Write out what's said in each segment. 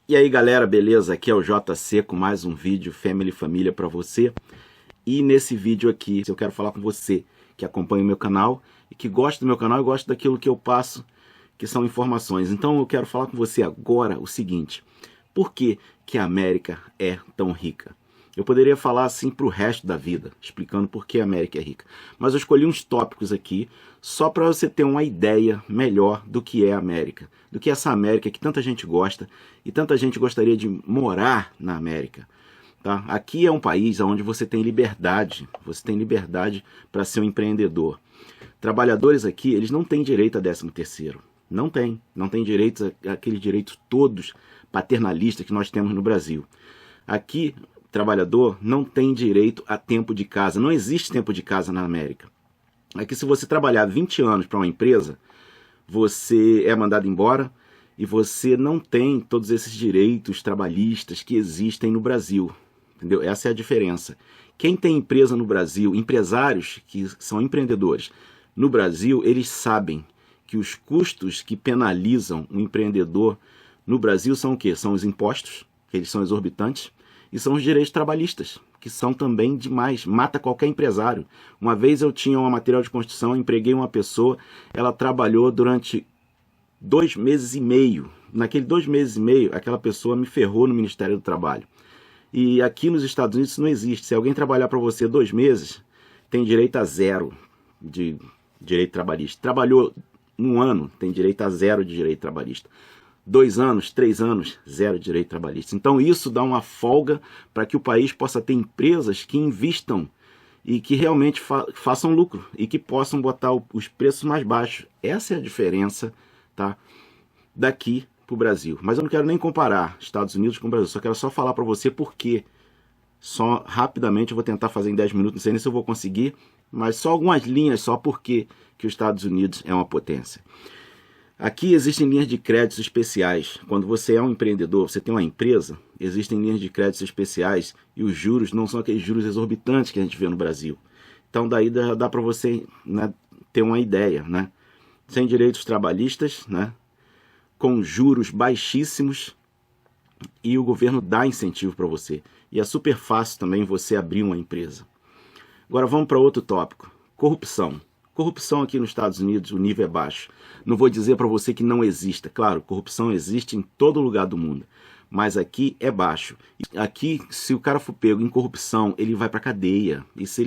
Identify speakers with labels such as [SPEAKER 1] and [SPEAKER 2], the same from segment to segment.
[SPEAKER 1] E aí galera, beleza? Aqui é o JC com mais um vídeo Family Família para você. E nesse vídeo aqui eu quero falar com você que acompanha o meu canal e que gosta do meu canal e gosta daquilo que eu passo, que são informações. Então eu quero falar com você agora o seguinte: por que que a América é tão rica? Eu poderia falar assim para o resto da vida, explicando por que a América é rica. Mas eu escolhi uns tópicos aqui, só para você ter uma ideia melhor do que é a América. Do que essa América que tanta gente gosta e tanta gente gostaria de morar na América. Tá? Aqui é um país onde você tem liberdade para ser um empreendedor. Trabalhadores aqui, eles não têm direito a 13º. Não tem direito àqueles direitos todos paternalistas que nós temos no Brasil. Aqui, trabalhador não tem direito a tempo de casa. Não existe tempo de casa na América. Aqui, se você trabalhar 20 anos para uma empresa, você é mandado embora e você não tem todos esses direitos trabalhistas que existem no Brasil. Entendeu? Essa é a diferença. Quem tem empresa no Brasil, empresários que são empreendedores no Brasil, eles sabem que os custos que penalizam um empreendedor no Brasil são o quê? São os impostos, que eles são exorbitantes, e são os direitos trabalhistas, que são também demais, mata qualquer empresário. Uma vez eu tinha um material de construção, empreguei uma pessoa, ela trabalhou durante 2 meses e meio. Naquele 2 meses e meio, aquela pessoa me ferrou no Ministério do Trabalho. E aqui nos Estados Unidos isso não existe. Se alguém trabalhar para você 2 meses, tem direito a 0 de direito trabalhista. Trabalhou 1 ano, tem direito a 0 de direito trabalhista. 2 anos, 3 anos, 0 de direito trabalhista. Então isso dá uma folga para que o país possa ter empresas que invistam e que realmente façam lucro e que possam botar os preços mais baixos. Essa é a diferença, tá, daqui para o Brasil. Mas eu não quero nem comparar Estados Unidos com o Brasil, só quero falar para você por quê. Só rapidamente eu vou tentar fazer em 10 minutos, não sei nem se eu vou conseguir, mas só algumas linhas só por que os Estados Unidos é uma potência. Aqui existem linhas de créditos especiais. Quando você é um empreendedor, você tem uma empresa, existem linhas de créditos especiais e os juros não são aqueles juros exorbitantes que a gente vê no Brasil. Então daí dá para você, né, ter uma ideia, né? Sem direitos trabalhistas, né, com juros baixíssimos, e o governo dá incentivo para você. E é super fácil também você abrir uma empresa. Agora vamos para outro tópico: corrupção. Corrupção aqui nos Estados Unidos, o nível é baixo. Não vou dizer para você que não exista. Claro, corrupção existe em todo lugar do mundo. Mas aqui é baixo. Aqui, se o cara for pego em corrupção, ele vai para a cadeia. E se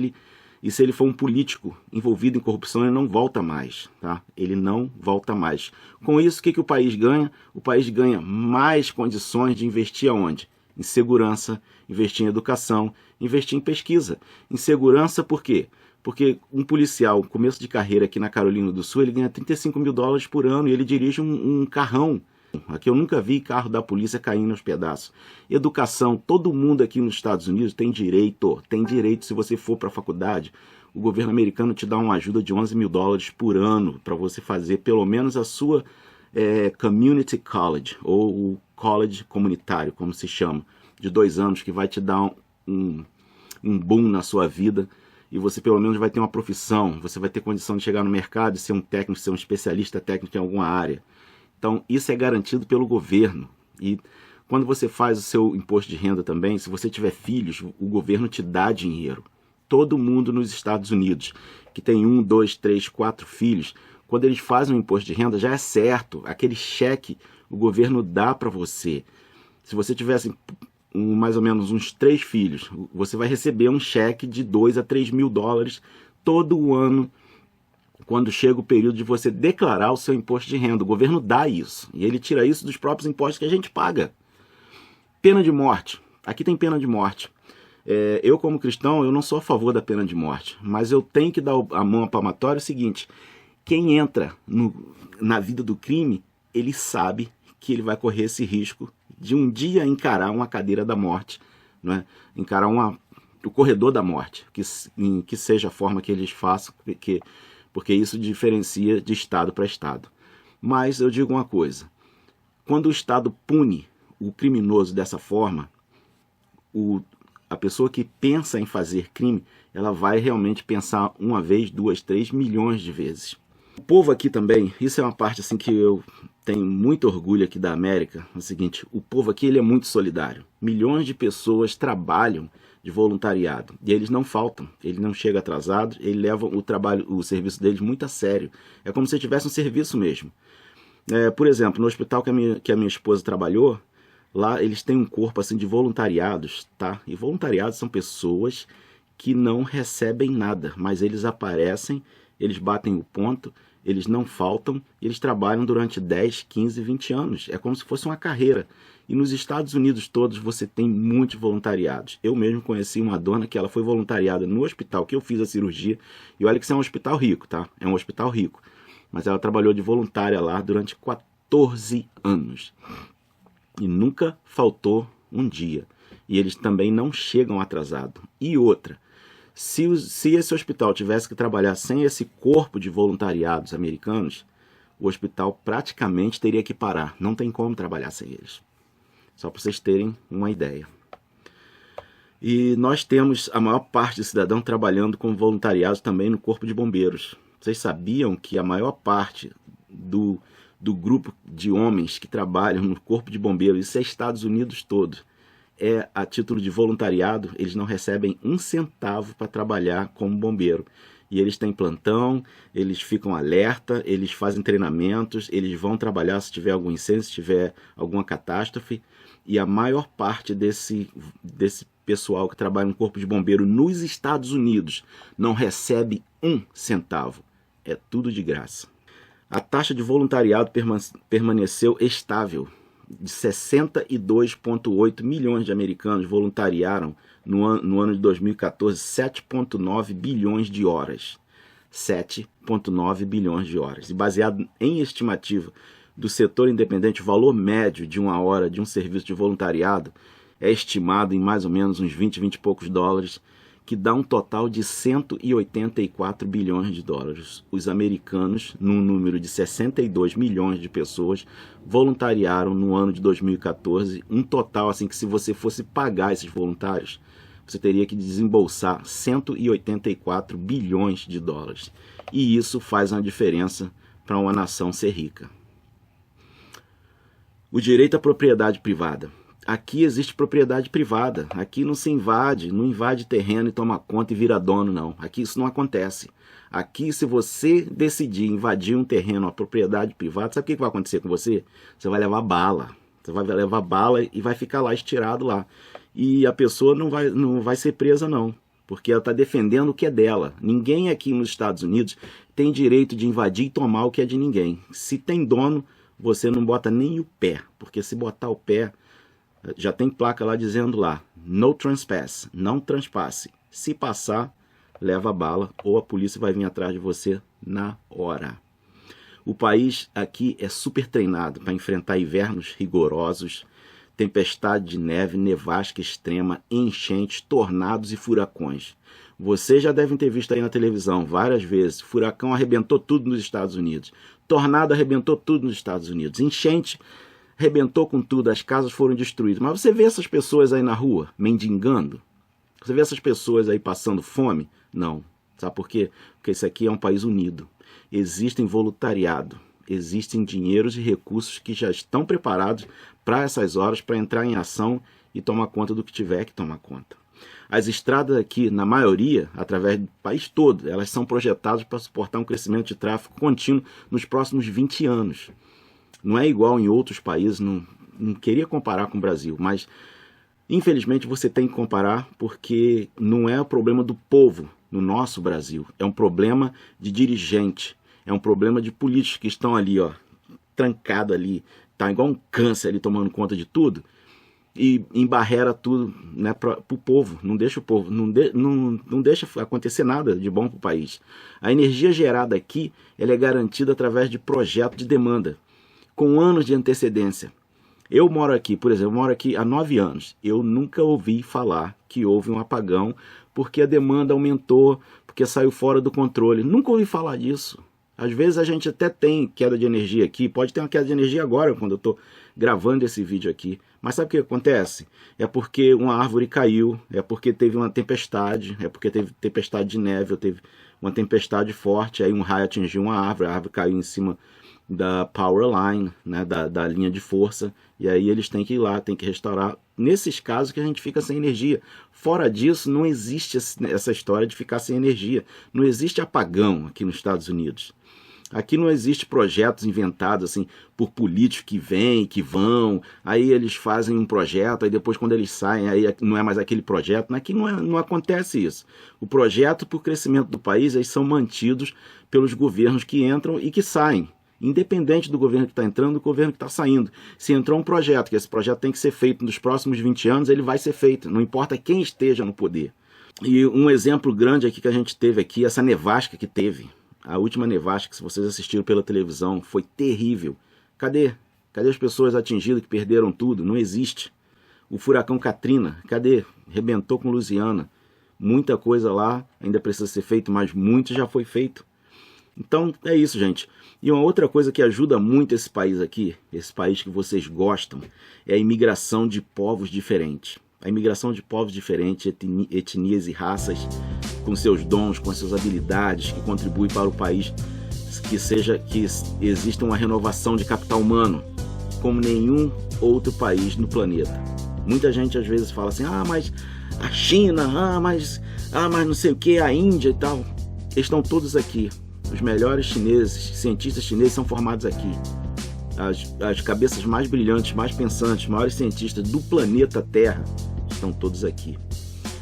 [SPEAKER 1] ele for um político envolvido em corrupção, ele não volta mais. Tá? Ele não volta mais. Com isso, o que o país ganha? O país ganha mais condições de investir aonde? Em segurança, investir em educação, investir em pesquisa. Em segurança, por quê? Porque um policial, começo de carreira aqui na Carolina do Sul, ele ganha $35 mil por ano e ele dirige um carrão. Aqui eu nunca vi carro da polícia caindo aos pedaços. Educação, todo mundo aqui nos Estados Unidos tem direito. Tem direito, se você for para a faculdade, o governo americano te dá uma ajuda de $11 mil por ano para você fazer pelo menos a sua community college, ou o college comunitário, como se chama, de 2 anos, que vai te dar um boom na sua vida. E você pelo menos vai ter uma profissão, você vai ter condição de chegar no mercado e ser um técnico, ser um especialista técnico em alguma área. Então isso é garantido pelo governo. E quando você faz o seu imposto de renda também, se você tiver filhos, o governo te dá dinheiro. Todo mundo nos Estados Unidos que tem 1, 2, 3, 4 filhos, quando eles fazem o imposto de renda já é certo. Aquele cheque o governo dá para você. Se você tivesse mais ou menos uns 3 filhos, você vai receber um cheque de $2 a $3 mil todo ano, quando chega o período de você declarar o seu imposto de renda. O governo dá isso, e ele tira isso dos próprios impostos que a gente paga. Pena de morte. Aqui tem pena de morte. Eu, como cristão, eu não sou a favor da pena de morte, mas eu tenho que dar a mão à palmatória o seguinte: quem entra na vida do crime, ele sabe que ele vai correr esse risco de um dia encarar uma cadeira da morte, né? Encarar o corredor da morte, que seja a forma que eles façam, porque isso diferencia de estado para estado. Mas eu digo uma coisa: quando o estado pune o criminoso dessa forma, a pessoa que pensa em fazer crime, ela vai realmente pensar 1 vez, 2, 3 milhões de vezes. O povo aqui também, isso é uma parte assim que eu tenho muito orgulho aqui da América é o seguinte: o povo aqui ele é muito solidário. Milhões de pessoas trabalham de voluntariado e eles não faltam, eles não chegam atrasados, eles levam o serviço deles muito a sério. É como se tivesse um serviço mesmo. Por exemplo, no hospital que a minha esposa trabalhou, lá eles têm um corpo assim de voluntariados, tá? E voluntariados são pessoas que não recebem nada, mas eles aparecem, eles batem o ponto, eles não faltam, eles trabalham durante 10, 15, 20 anos. É como se fosse uma carreira. E nos Estados Unidos todos você tem muitos voluntariados. Eu mesmo conheci uma dona que ela foi voluntariada no hospital que eu fiz a cirurgia. E olha que isso é um hospital rico, tá? É um hospital rico. Mas ela trabalhou de voluntária lá durante 14 anos. E nunca faltou um dia. E eles também não chegam atrasados. E outra, se esse hospital tivesse que trabalhar sem esse corpo de voluntariados americanos, o hospital praticamente teria que parar. Não tem como trabalhar sem eles. Só para vocês terem uma ideia. E nós temos a maior parte de cidadãos trabalhando com voluntariados também no Corpo de Bombeiros. Vocês sabiam que a maior parte do grupo de homens que trabalham no Corpo de Bombeiros, isso é Estados Unidos todo, é a título de voluntariado, eles não recebem um centavo para trabalhar como bombeiro. E eles têm plantão, eles ficam alerta, eles fazem treinamentos, eles vão trabalhar se tiver algum incêndio, se tiver alguma catástrofe. E a maior parte desse pessoal que trabalha no Corpo de Bombeiro nos Estados Unidos não recebe um centavo. É tudo de graça. A taxa de voluntariado permaneceu estável. De 62,8 milhões de americanos voluntariaram no ano de 2014, 7,9 bilhões de horas. 7,9 bilhões de horas. E baseado em estimativa do setor independente, o valor médio de uma hora de um serviço de voluntariado é estimado em mais ou menos uns 20 e poucos dólares, que dá um total de 184 bilhões de dólares. Os americanos, num número de 62 milhões de pessoas, voluntariaram no ano de 2014, um total assim que se você fosse pagar esses voluntários, você teria que desembolsar 184 bilhões de dólares. E isso faz uma diferença para uma nação ser rica. O direito à propriedade privada. Aqui existe propriedade privada, aqui não se invade, não invade terreno e toma conta e vira dono, não. Aqui isso não acontece. Aqui, se você decidir invadir um terreno, uma propriedade privada, sabe o que vai acontecer com você? Você vai levar bala. Você vai levar bala e vai ficar lá estirado lá. E a pessoa não vai ser presa, não, porque ela está defendendo o que é dela. Ninguém aqui nos Estados Unidos tem direito de invadir e tomar o que é de ninguém. Se tem dono, você não bota nem o pé, porque se botar o pé, já tem placa lá dizendo lá, no trespass, não transpasse. Se passar, leva bala ou a polícia vai vir atrás de você na hora. O país aqui é super treinado para enfrentar invernos rigorosos, tempestade de neve, nevasca extrema, enchentes, tornados e furacões. Vocês já devem ter visto aí na televisão várias vezes, furacão arrebentou tudo nos Estados Unidos, tornado arrebentou tudo nos Estados Unidos, enchente arrebentou com tudo, as casas foram destruídas. Mas você vê essas pessoas aí na rua, mendigando? Você vê essas pessoas aí passando fome? Não. Sabe por quê? Porque isso aqui é um país unido. Existem voluntariado, existem dinheiros e recursos que já estão preparados para essas horas, para entrar em ação e tomar conta do que tiver que tomar conta. As estradas aqui, na maioria, através do país todo, elas são projetadas para suportar um crescimento de tráfego contínuo nos próximos 20 anos. Não é igual em outros países, não queria comparar com o Brasil, mas infelizmente você tem que comparar porque não é o problema do povo no nosso Brasil, é um problema de dirigente, é um problema de políticos que estão ali, ó, trancado ali, tá igual um câncer ali tomando conta de tudo e embarrera tudo, né, para o povo, não deixa o povo, não deixa acontecer nada de bom para o país. A energia gerada aqui ela é garantida através de projeto de demanda, com anos de antecedência. Eu moro aqui, por exemplo, moro aqui há 9 anos. Eu nunca ouvi falar que houve um apagão porque a demanda aumentou, porque saiu fora do controle. Nunca ouvi falar disso. Às vezes a gente até tem queda de energia aqui, pode ter uma queda de energia agora, quando eu estou gravando esse vídeo aqui. Mas sabe o que acontece? É porque uma árvore caiu, é porque teve uma tempestade, é porque teve tempestade de neve, ou teve uma tempestade forte, aí um raio atingiu uma árvore, a árvore caiu em cima da power line, né, da linha de força, e aí eles têm que ir lá, têm que restaurar. Nesses casos que a gente fica sem energia. Fora disso, não existe essa história de ficar sem energia. Não existe apagão aqui nos Estados Unidos. Aqui não existe projetos inventados assim por políticos que vêm, que vão, aí eles fazem um projeto, aí depois quando eles saem, aí não é mais aquele projeto. Aqui não acontece isso. O projeto para o crescimento do país, eles são mantidos pelos governos que entram e que saem. Independente do governo que está entrando, do governo que está saindo. Se entrou um projeto, que esse projeto tem que ser feito nos próximos 20 anos, ele vai ser feito, não importa quem esteja no poder. E um exemplo grande aqui que a gente teve aqui, essa nevasca que teve. A última nevasca, se vocês assistiram pela televisão, foi terrível. Cadê? Cadê as pessoas atingidas que perderam tudo? Não existe. O furacão Katrina, cadê? Rebentou com Louisiana. Muita coisa lá ainda precisa ser feito, mas muito já foi feito. Então é isso, gente. E uma outra coisa que ajuda muito esse país aqui, esse país que vocês gostam, é a imigração de povos diferentes. A imigração de povos diferentes, etnias e raças, com seus dons, com suas habilidades, que contribuem para o país, que exista uma renovação de capital humano, como nenhum outro país no planeta. Muita gente às vezes fala assim, mas a China, mas não sei o que, a Índia e tal. Eles estão todos aqui. Os melhores chineses, cientistas chineses são formados aqui. As cabeças mais brilhantes, mais pensantes, maiores cientistas do planeta Terra estão todos aqui.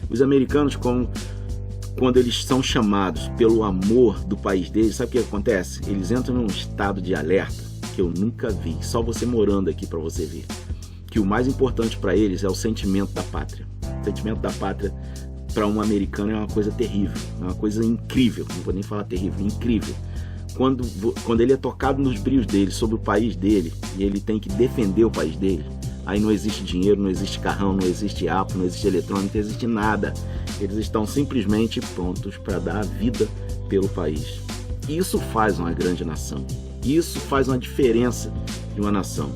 [SPEAKER 1] Os americanos, quando eles são chamados pelo amor do país deles, sabe o que acontece? Eles entram num estado de alerta que eu nunca vi, só você morando aqui para você ver. Que o mais importante para eles é o sentimento da pátria. O sentimento da pátria para um americano é uma coisa terrível, é uma coisa incrível, não vou nem falar terrível, incrível. Quando ele é tocado nos brios dele, sobre o país dele, e ele tem que defender o país dele, aí não existe dinheiro, não existe carrão, não existe Apple, não existe eletrônica, não existe nada. Eles estão simplesmente prontos para dar a vida pelo país. Isso faz uma grande nação. Isso faz uma diferença de uma nação.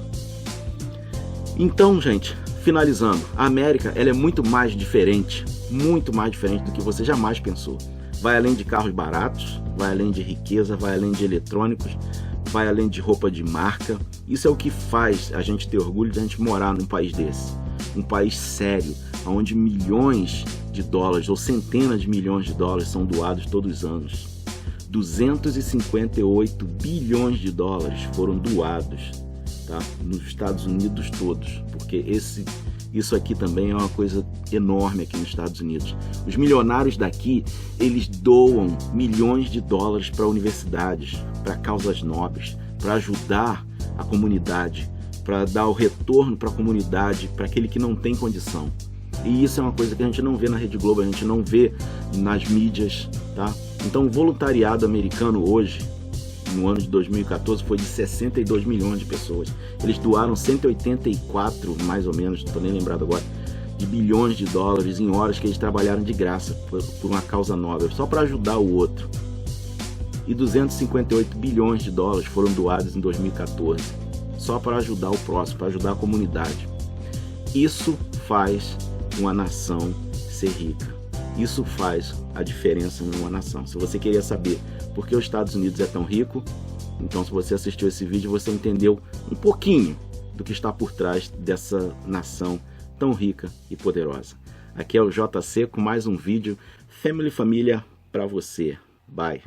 [SPEAKER 1] Então, gente, finalizando, a América ela é muito mais diferente do que você jamais pensou. Vai além de carros baratos, vai além de riqueza, vai além de eletrônicos, vai além de roupa de marca. Isso é o que faz a gente ter orgulho de a gente morar num país desse. Um país sério, onde milhões de dólares ou centenas de milhões de dólares são doados todos os anos. 258 bilhões de dólares foram doados, tá? Nos Estados Unidos todos, porque isso aqui também é uma coisa enorme aqui nos Estados Unidos. Os milionários daqui, eles doam milhões de dólares para universidades, para causas nobres, para ajudar a comunidade, para dar o retorno para a comunidade, para aquele que não tem condição. E isso é uma coisa que a gente não vê na Rede Globo, a gente não vê nas mídias, tá? Então o voluntariado americano hoje, no ano de 2014, foi de 62 milhões de pessoas. Eles doaram 184, mais ou menos, não estou nem lembrado agora, de bilhões de dólares em horas que eles trabalharam de graça por uma causa nobre, só para ajudar o outro. E 258 bilhões de dólares foram doados em 2014, só para ajudar o próximo, para ajudar a comunidade. Isso faz uma nação ser rica. Isso faz a diferença numa nação. Se você queria saber por que os Estados Unidos é tão rico, então se você assistiu esse vídeo, você entendeu um pouquinho do que está por trás dessa nação tão rica e poderosa. Aqui é o JC com mais um vídeo Família para você. Bye!